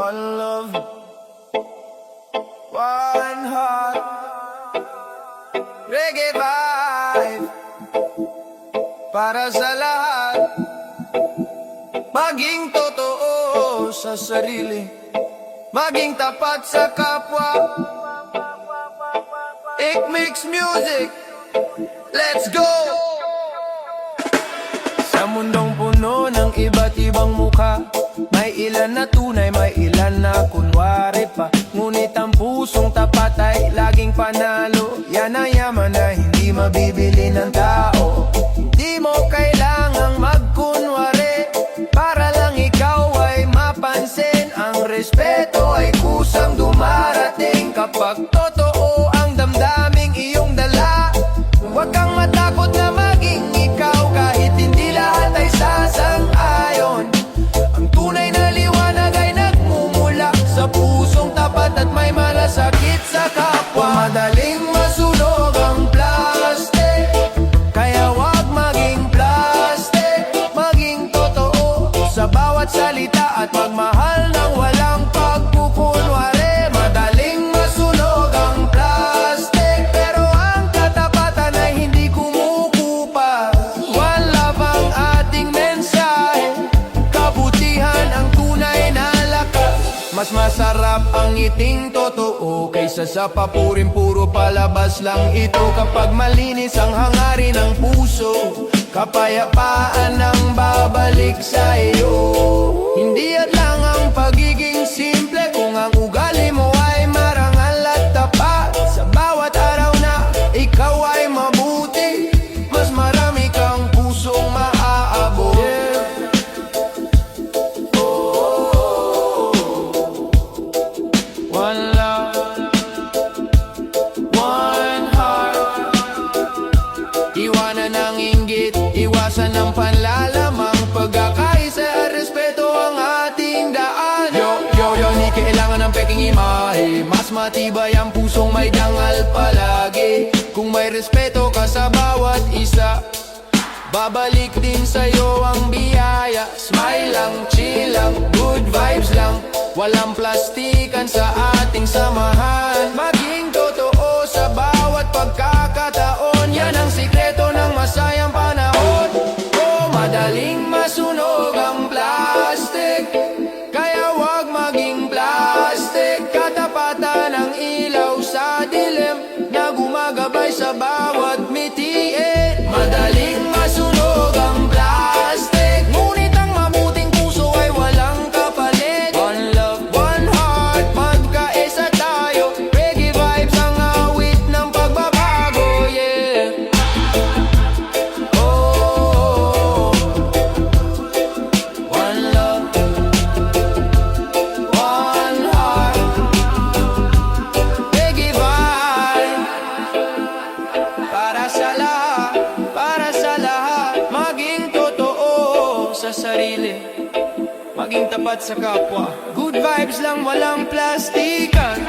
One love, one heart, reggae vibe para sa lahat. Maging totoo sa sarili, maging tapat sa kapwa. Ikmix Music, let's go! Sa mundong puno ng iba't ibang mukha, may ilan na tunay, may ilan na kunwari pa. Ngunit ang pusong tapat ay laging panalo. Yan ang yaman na hindi mabibili ng tao. Di mo kailangang magkunwari para lang ikaw ay mapansin. Ang respeto ay kusang dumarating kapag totoo ang damdaming iyong dala. Huwag kang matakot na maging ikaw kahit hindi lahat ay sasang-ayon. Ang tunay na liwanag ay nagmumula sa pusong tapat at may malasakit sa kapwa. Madaling masunog ang plastic, kaya wag maging plastic. Maging totoo sa bawat salita at magmahal ng walang pagkukunwari. Madaling masunog ang plastic, pero ang katapatan ay hindi kumukupa. One love ang ating mensahe, kabutihan ang tunay na lakas. Mas masarap ang ngiting totoo kaysa sa papuring puro palabas lang ito. Kapag malinis ang hangarin ng puso, kapayapaan ang babalik sa iyo. Hindi at lang ang pagiging simple kung ang ugali mo ay marangal at tapat. Sa bawat araw na ikaw ay mabuti, mas marami kang pusong maaabot. One love, one heart. Iwanan ang inggit, iwasan ang panlalamang. Pagkakaisa, respeto ang ating daan. Yo, di kailangan ng peking imahe. Mas matibay ang pusong may dangal palagi. Kung may respeto ka sa bawat isa, babalik din sa'yo ang biyaya. Smile lang, chill lang, good vibes lang. Walang plastikan sa ating samahan. Maging totoo sa bawat pagkakataon. Yan ang sikreto ng masayang panahon. Oh, madaling masunog ang plastic, kaya wag maging plastic. Katapatan ang ilaw sa dilim na gumagabay sa bawat mitiin. Madaling masunog ang plastic, ngunit ang mabuting puso ay walang kapalit. One love, one heart, magkaisa tayo. Reggae vibes ang awit ng pagbabago, yeah. Oh, one love, one heart, reggae vibe para sa lahat, para sa lahat. Maging totoo sa sarili, maging tapat sa kapwa. Good vibes lang, walang plastikan.